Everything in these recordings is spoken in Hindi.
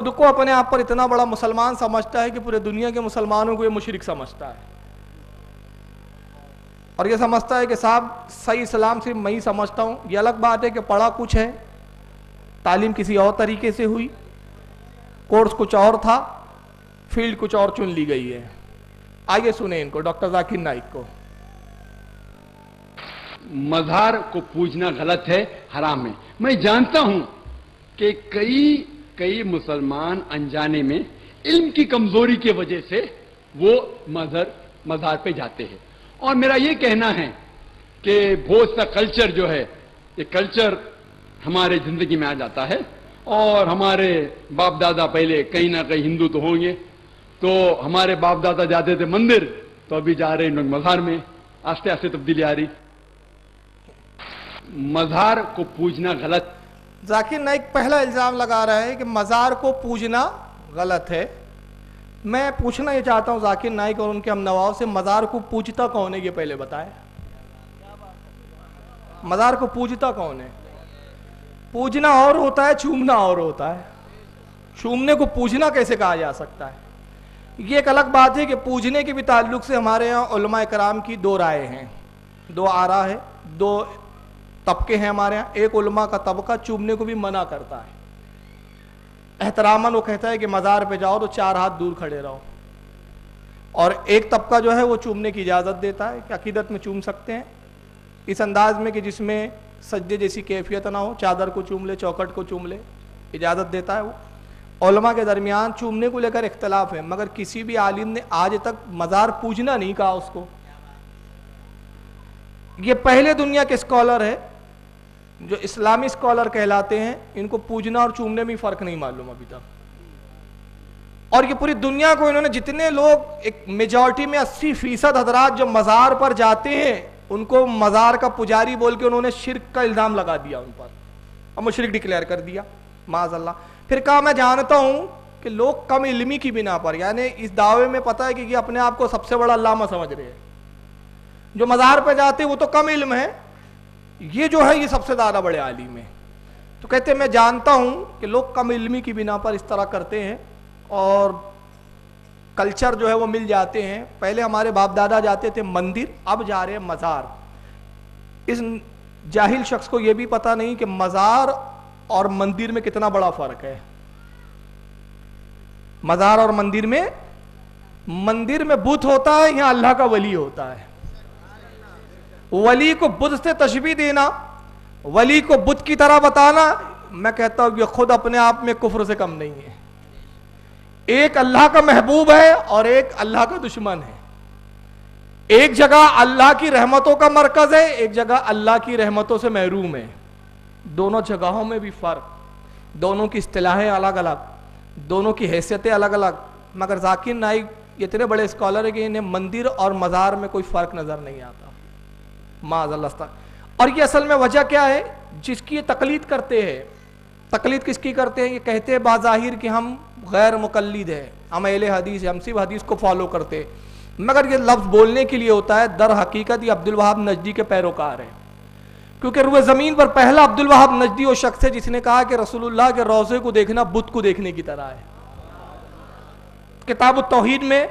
खुद को अपने आप पर इतना बड़ा मुसलमान समझता है कि पूरे दुनिया के मुसलमानों को ये मुशरिक समझता है, और ये समझता है कि साहब सही इस्लाम से मैं ही समझता हूँ। ये अलग बात है कि पढ़ा कुछ है, तालीम किसी और तरीके से हुई, कोर्स कुछ और था, फील्ड कुछ और चुन ली गई है। आइए सुने इनको, डॉक्टर जाकिर नाइक को। मज़ार को पूजना गलत है, हराम है। मैं जानता हूं कि कई मुसलमान अनजाने में इल्म की कमजोरी की वजह से वो मज़ार पे जाते हैं, और मेरा ये कहना है कि बहुत सा कल्चर जो है, ये कल्चर हमारे जिंदगी में आ जाता है, और हमारे बाप दादा पहले कहीं ना कहीं हिंदू तो होंगे, तो हमारे बाप दादा जाते थे मंदिर, तो अभी जा रहे हैं मज़ार में। आस्ते आस्ते तब्दीली आ रही। मज़ार को पूजना गलत। जाकिर नाइक पहला इल्ज़ाम लगा रहा है कि मज़ार को पूजना गलत है। मैं पूछना ये चाहता हूँ जाकिर नाइक और उनके हम नवाब से, मज़ार को पूजता कौन है ये पहले बताएं। मज़ार को पूजता कौन है? पूजना और होता है, चूमना और होता है। चूमने को पूजना कैसे कहा जा सकता है? ये एक अलग बात है कि पूजने के भी ताल्लुक से हमारे यहाँ उलमा कराम की दो राय हैं, दो आरा है, दो तबके हैं हमारे यहाँ। एक उलमा का तबका चूमने को भी मना करता है, एहतरामन वो कहता है कि मज़ार पे जाओ तो 4 हाथ दूर खड़े रहो, और एक तबका जो है वो चूमने की इजाज़त देता है कि अकीदत में चूम सकते हैं इस अंदाज में कि जिसमें सज्दे जैसी कैफियत ना हो, चादर को चूम ले, चौखट को चूम ले, इजाज़त देता है वो। उलमा के दरमियान चूमने को लेकर इख्तलाफ है, मगर किसी भी आलिम ने आज तक मज़ार पूजना नहीं कहा उसको। ये पहले दुनिया के स्कॉलर है जो इस्लामी स्कॉलर कहलाते हैं, इनको पूजना और चूमने में फ़र्क नहीं मालूम अभी तक। और ये पूरी दुनिया को इन्होंने, जितने लोग, एक मेजॉरिटी में 80% हजरात जो मज़ार पर जाते हैं उनको मज़ार का पुजारी बोल के उन्होंने शिर्क का इल्ज़ाम लगा दिया उन पर, और मुशरिक डिक्लेयर कर दिया माज़अल्लाह। फिर कहा मैं जानता हूँ कि लोग कम इल्मी की बिना पर, यानी इस दावे में पता है कि ये अपने आप को सबसे बड़ा अल्लामा समझ रहे हैं, जो मज़ार पर जाते हैं वो तो कम इल्म है, ये जो है ये सबसे ज़्यादा बड़े आलिम है। तो कहते हैं मैं जानता हूँ कि लोग कम इल्मी की बिना पर इस तरह करते हैं और कल्चर जो है वो मिल जाते हैं। पहले हमारे बाप दादा जाते थे मंदिर, अब जा रहे हैं मज़ार। इस जाहिल शख्स को यह भी पता नहीं कि मज़ार और मंदिर में कितना बड़ा फ़र्क है। मज़ार और मंदिर में बुत होता है, यहाँ अल्लाह का वली होता है। वली को बुत से तशबीह देना, वली को बुत की तरह बताना, मैं कहता हूं कि खुद अपने आप में कुफ्र से कम नहीं है। एक अल्लाह का महबूब है और एक अल्लाह का दुश्मन है। एक जगह अल्लाह की रहमतों का मरकज है, एक जगह अल्लाह की रहमतों से महरूम है। दोनों जगहों में भी फर्क, दोनों की इस्तिलाहें अलग अलग, दोनों की हैसियतें अलग अलग। मगर जाकिर नाइक इतने बड़े स्कॉलर है कि इन्हें मंदिर और मज़ार में कोई फ़र्क नज़र नहीं आता, माज़अल्लाह। और ये असल में वजह क्या है? जिसकी ये तकलीद करते हैं, तकलीद किसकी करते हैं? ये कहते हैं बाज़ाहिर कि हम गैर मुकल्लिद है, हम अहले हदीस है, हम सिर्फ हदीस को फॉलो करते हैं, मगर ये लफ्ज़ बोलने के लिए होता है। दर हकीकत ये अब्दुल वहाब नजदी के पैरोकार हैं, क्योंकि रुए ज़मीन पर पहला अब्दुल वहाब नजदी वो शख्स है जिसने कहा कि रसूलुल्लाह के रोज़े को देखना बुत को देखने की तरह है। किताब तौहीद में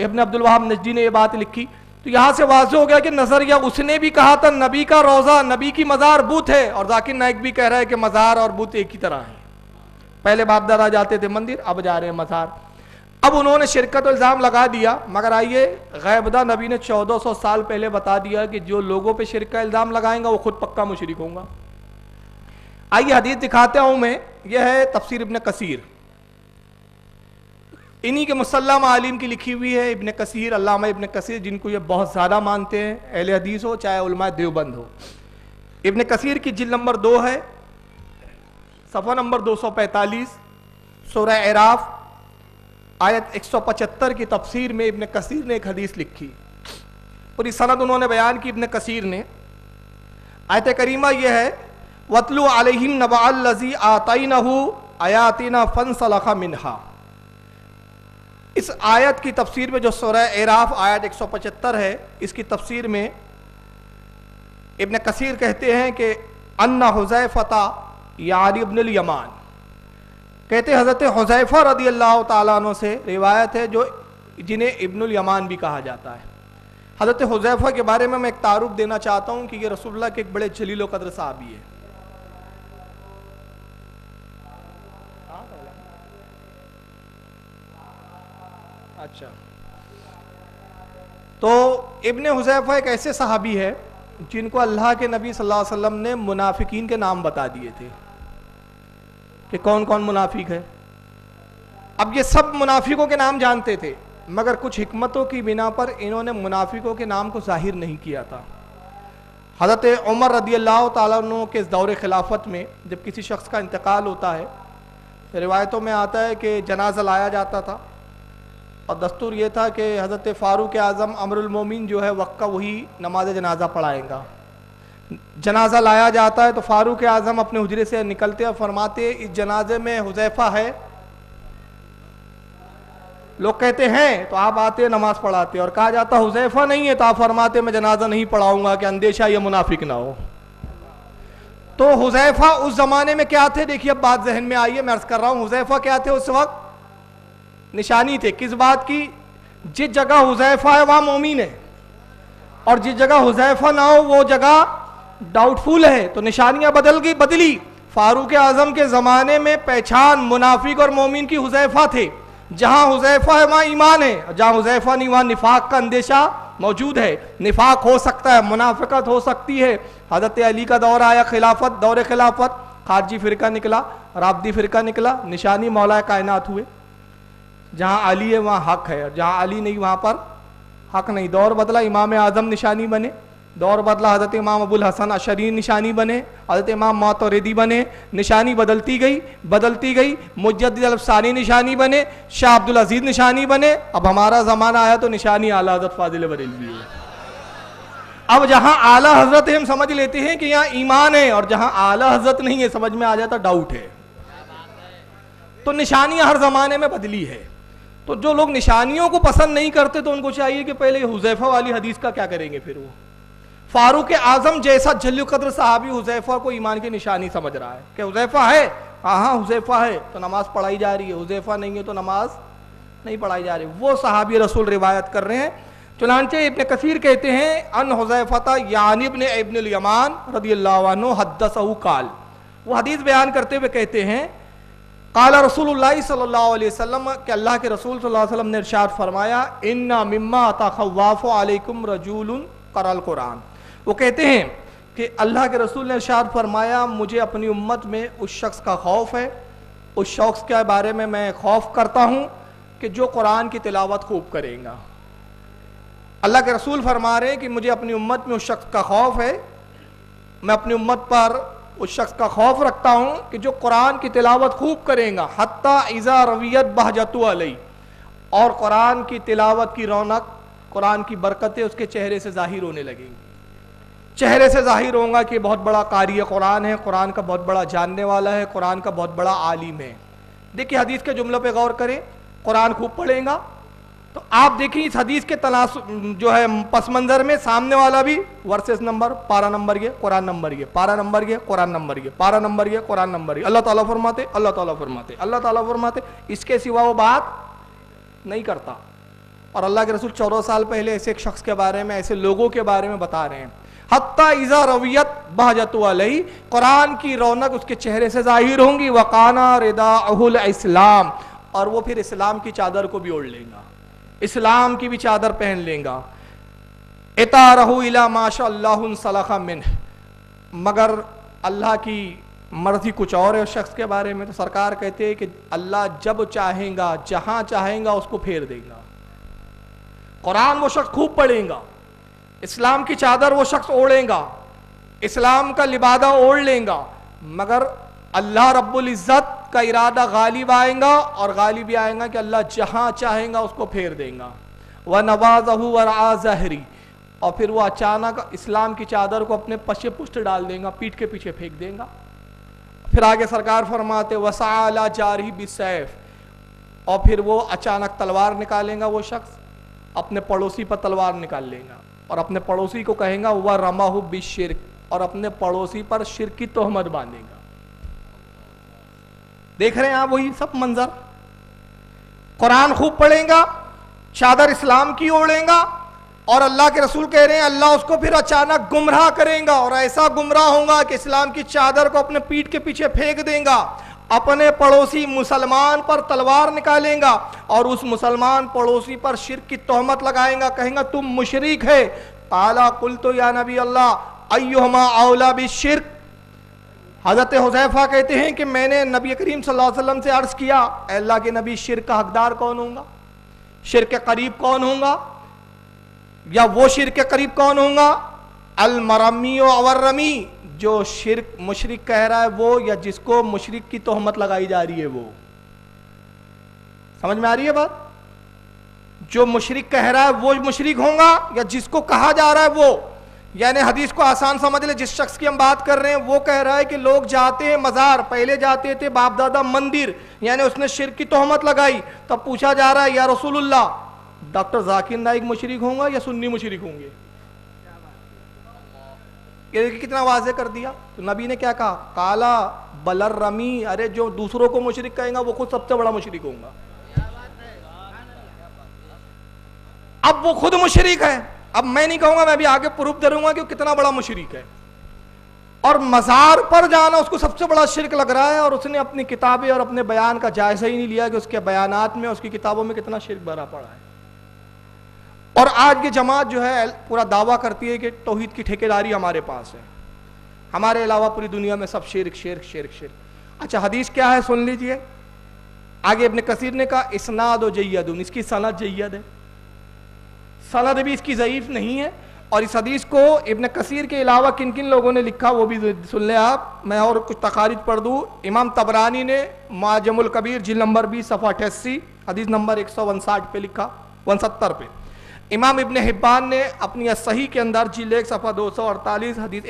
इब्न अब्दुल वहाब नजदी ने यह बात लिखी। तो यहां से वाज़ेह हो गया कि नजरिया, उसने भी कहा था नबी का रोज़ा, नबी की मज़ार बुत है, और जाकिर नाइक भी कह रहा है कि मज़ार और बुत एक ही तरह है। पहले बाप दादा जाते थे मंदिर, अब जा रहे हैं मज़ार। अब उन्होंने शिरकत इल्ज़ाम लगा दिया, मगर आइए गैबदा नबी ने 1400 साल पहले बता दिया कि जो लोगों पे शिरक का इल्ज़ाम लगाएंगा वो खुद पक्का मुशरिक होगा। आइए हदीस दिखाता हूं मैं, यह है तफसीर इब्न कसीर, इन्हीं के मुसल्लम आलिम की लिखी हुई है। इब्न कसीर, अल्लामा इब्न कसीर, जिनको ये बहुत ज़्यादा मानते हैं, अहले हदीस हो चाहे उलमा देवबंद हो। इब्न कसीर की जिल्द नंबर 2 है, सफ़ा नंबर 245, सूरह एराफ आयत 175 की तफसीर में इब्न कसीर ने एक हदीस लिखी। पूरी सनद उन्होंने बयान की इब्न कसीर ने। आयत करीमा यह है, वतलु अलैहिम नबअल्लज़ी आतैनहु आयातिना फंसलखा मिनहा। इस आयत की तफसीर में, जो सूरह एराफ आयत 175 है, इसकी तफसीर में इब्न कसीर कहते हैं कि अन्ना हुज़ैफ़ता यानी इब्नुल यमान, कहते हज़रत हुज़ैफ़ा रज़ियल्लाहु ताला अन्हु से रिवायत है, जो जिन्हें इब्नुल यमान भी कहा जाता है। हज़रत हुज़ैफ़ा के बारे में मैं एक तारुफ देना चाहता हूँ कि ये रसूलुल्लाह के एक बड़े जलील व क़द्र सहाबी है। अच्छा, तो इब्ने हुज़ैफ़ा एक ऐसे सहाबी है जिनको अल्लाह के नबी सल्लल्लाहु अलैहि वसल्लम ने मुनाफिकीन के नाम बता दिए थे कि कौन कौन मुनाफिक है। अब ये सब मुनाफिकों के नाम जानते थे, मगर कुछ हिकमतों की बिना पर इन्होंने मुनाफिकों के नाम को जाहिर नहीं किया था। हज़रत उमर रज़ियल्लाहु ताला अन्हु के इस दौरे खिलाफत में जब किसी शख्स का इंतकाल होता है, रिवायतों में आता है कि जनाजा लाया जाता था और दस्तूर ये था कि हज़रत फ़ारूक आज़म अमरुल मोमिन जो है वक्त का वही नमाज जनाजा पढ़ाएगा। जनाजा लाया जाता है तो फ़ारूक आज़म अपने हुजरे से निकलते और फरमाते इस जनाजे में हुज़ैफ़ा है। लोग कहते हैं तो आप आते नमाज पढ़ाते, और कहा जाता हुज़ैफ़ा नहीं है तो आप फरमाते मैं जनाजा नहीं पढ़ाऊंगा कि अंदेशा ये मुनाफिक ना हो। तो हुज़ैफ़ा उस ज़माने में क्या थे, देखिए अब बात जहन में आई है, मैं अर्ज़ कर रहा हूँ हुज़ैफ़ा क्या थे उस वक्त, निशानी थे किस बात की, जिस जगह हुज़ैफ़ा है वहां मोमिन है, और जिस जगह हुज़ैफ़ा ना हो वो जगह डाउटफुल है। तो निशानियां बदली। फारूक आज़म के ज़माने में पहचान मुनाफिक और मोमिन की हुज़ैफ़ा थे। जहां हुज़ैफ़ा है वहां ईमान है, जहां हुज़ैफ़ा नहीं वहां निफाक का अंदेशा मौजूद है। निफाक हो सकता है, मुनाफिकत हो सकती है। हज़रत अली का दौर आया खिलाफत, दौरे खिलाफत, खारजी फ़िरका निकला, राबदी फ़िरका निकला, निशानी मौला कायनात हुए। जहां अली है वहां हक है, और जहां अली नहीं वहां पर हक नहीं। दौर बदला, इमाम आज़म निशानी बने, दौर बदला, हज़रत इमाम अबुल हसन अशरी निशानी बने, हज़रत इमाम मातुरिदी बने, निशानी बदलती गई। मुजद्दिद अल-अफ़सानी निशानी बने, शाह अब्दुल अजीज़ निशानी बने। अब हमारा ज़माना आया तो निशानी आला हज़रत फ़ाज़िल बरेलवी है। अब जहां आला हज़रत है हम समझ लेते हैं कि यहाँ ईमान है, और जहां आला हज़रत नहीं है समझ में आ जाता डाउट है। तो निशानियां हर ज़माने में बदली है। तो जो लोग निशानियों को पसंद नहीं करते तो उनको चाहिए कि पहले हुज़ैफ़ा वाली हदीस का क्या करेंगे। फिर वो फारूक आज़म जैसा जलील क़द्र सहाबी हुज़ैफ़ा को ईमान की निशानी समझ रहा है कि हुज़ैफ़ा है, हाँ हुज़ैफ़ा है तो नमाज पढ़ाई जा रही है, हुज़ैफ़ा नहीं है तो नमाज नहीं पढ़ाई जा रही। वो सहाबी रसूल रिवायत कर रहे हैं। चुनांचे इब्न कसीर कहते हैं अन हुज़ैफ़ा यानी इब्नुल यमान रज़ियल्लाहु अन्हु हद्दसहु काल, वो हदीस बयान करते हुए कहते हैं काला रसूलुल्लाह सल्लल्लाहु अलैहि वसल्लम के अल्लाह के रसूल सल्लल्लाहु अलैहि वसल्लम ने इरशाद फरमाया इन्ना मिम्मा तखव्वाफु अलैकुम रजूलुन क़रअल कुरान। वो कहते हैं कि अल्लाह के रसूल ने इरशाद फरमाया मुझे अपनी उम्मत में उस शख्स का खौफ है, उस शख्स के बारे में मैं खौफ करता हूँ कि जो कुरान की तिलावत खूब करेगा। अल्लाह के रसूल फरमा रहे हैं कि मुझे अपनी उम्मत में उस शख्स का खौफ है, मैं अपनी उम्मत पर उस शख्स का खौफ रखता हूँ कि जो कुरान की तिलावत खूब करेगा, हत्ता इज़ा रवियत बहजतु अलई, और कुरान की तिलावत की रौनक, कुरान की बरकतें उसके चेहरे से जाहिर होने लगेंगी। चेहरे से जाहिर होगा कि बहुत बड़ा कारी कुरान है, कुरान का बहुत बड़ा जानने वाला है, कुरान का बहुत बड़ा आलिम है। देखिए हदीस के जुमलों पे गौर करें, कुरान खूब पढ़ेगा तो आप देखिए इस हदीस के जो है पस मंजर में सामने वाला भी वर्सेस नंबर, पारा नंबर ये, कुरान नंबर ये, पारा नंबर ये, कुरान नंबर ये, पारा नंबर ये, कुरान नंबर ये। अल्लाह ताला फरमाते, अल्लाह ताला फरमाते, अल्लाह ताला फरमाते, इसके सिवा वो बात नहीं करता। और अल्लाह के रसूल 14 साल पहले ऐसे एक शख्स के बारे में, ऐसे लोगों के बारे में बता रहे हैं, हत्ता इज़ा रवियत बहजतु अलैहि, कुरान की रौनक उसके चेहरे से जाहिर होंगी, वकाना रिदाउल इस्लाम, और वो फिर इस्लाम की चादर को भी ओढ़ लेगा, इस्लाम की भी चादर पहन लेगा। इतारहु इला माशाअल्लाहु सलखा मिन्ह, मगर अल्लाह की मर्जी कुछ और है उस शख्स के बारे में। तो सरकार कहते हैं कि अल्लाह जब चाहेगा, जहां चाहेगा उसको फेर देगा। कुरान वो शख्स खूब पढ़ेगा, इस्लाम की चादर वो शख्स ओढ़ेगा, इस्लाम का लिबादा ओढ़ लेगा, मगर अल्लाह रब्बुल इज़्ज़त का इरादा गालिब आएगा, और गालिब आएगा कि अल्लाह जहां चाहेगा उसको फेर देगा। व नवाज़हु वरा ज़हरी, और फिर वो अचानक इस्लाम की चादर को अपने पश्चे पुष्ट डाल देगा, पीठ के पीछे फेंक देगा। फिर आगे सरकार फरमाते वसाला जारी बिसैफ, और फिर वो अचानक तलवार निकालेगा, वो शख्स अपने पड़ोसी पर तलवार निकाल लेगा और अपने पड़ोसी को कहेगा वह रमाहु बिशिर्क, और अपने पड़ोसी पर शिर्क की तोहमत बांधेगा। देख रहे हैं आप वही सब मंजर। कुरान खूब पढ़ेगा, चादर इस्लाम की ओढ़ेगा, और अल्लाह के रसूल कह रहे हैं अल्लाह उसको फिर अचानक गुमराह करेगा, और ऐसा गुमराह होगा कि इस्लाम की चादर को अपने पीठ के पीछे फेंक देगा, अपने पड़ोसी मुसलमान पर तलवार निकालेगा और उस मुसलमान पड़ोसी पर शिर्क की तोहमत लगाएगा, कहेगा तुम मुशरिक है। काला कुल तो या नबी अल्लाह अय्युहुमा औला बिश्शिर्क। हजरत हुज़ैफा कहते हैं कि मैंने नबी करीम सल्लल्लाहु अलैहि वसल्लम से अर्ज किया, अल्लाह के नबी, शिर्क का हकदार कौन होगा, शिर्क के करीब कौन होगा, या वो शिर्क के करीब कौन होगा, अल मरमी अवर रमी, जो शिर्क मुशरिक कह रहा है वो, या जिसको मुशरिक की तोहमत लगाई जा रही है वो। समझ में आ रही है बात? जो मुशरिक कह रहा है वो मुशरिक होगा, या जिसको कहा जा रहा है वो। यानी हदीस को आसान समझ ले, जिस शख्स की हम बात कर रहे हैं वो कह रहा है कि लोग जाते हैं मजार, पहले जाते थे बाप दादा मंदिर, यानी उसने शिर्क की तोहमत लगाई। तब पूछा जा रहा है या रसूलुल्लाह, डॉक्टर जाकिर नाइक मुशरिक होंगे या सुन्नी मुशरिक होंगे? कितना वाज़ेह कर दिया। तो नबी ने क्या कहा, काला बलर रमी, अरे जो दूसरों को मुशरिक कहेगा वो खुद सबसे बड़ा मुशरिक होगा। अब वो खुद मुशरिक है, अब मैं नहीं कहूंगा, मैं भी आगे प्रूफ करूंगा कि वो कितना बड़ा मुशरिक है। और मज़ार पर जाना उसको सबसे बड़ा शिर्क लग रहा है, और उसने अपनी किताबें और अपने बयान का जायजा ही नहीं लिया कि उसके बयानात में, उसकी किताबों में कितना शिर्क भरा पड़ा है। और आज की जमात जो है पूरा दावा करती है कि तौहीद की ठेकेदारी हमारे पास है, हमारे अलावा पूरी दुनिया में सब शिर्क शिर्क शिर्क शिर्क। अच्छा, हदीस क्या है सुन लीजिए। आगे इब्न कसीर ने कहा इस्नाद व जय्यदुन, इसकी सनद जय्यद है, सनद भी इसकी ज़ईफ नहीं है। और इस हदीस को इब्न कसीर के अलावा किन किन लोगों ने लिखा वो भी सुन लें आप। मैं और कुछ तकारीज पढ़ दूँ। इमाम तबरानी ने माजमुल कबीर जिल्द नंबर 20 सफ़ा 88 हदीस नंबर 159 पे लिखा, 170 पे। इमाम इब्न हिब्बान ने अपनी सही के अंदर जिल्द 1 सफ़ा 248 हदीस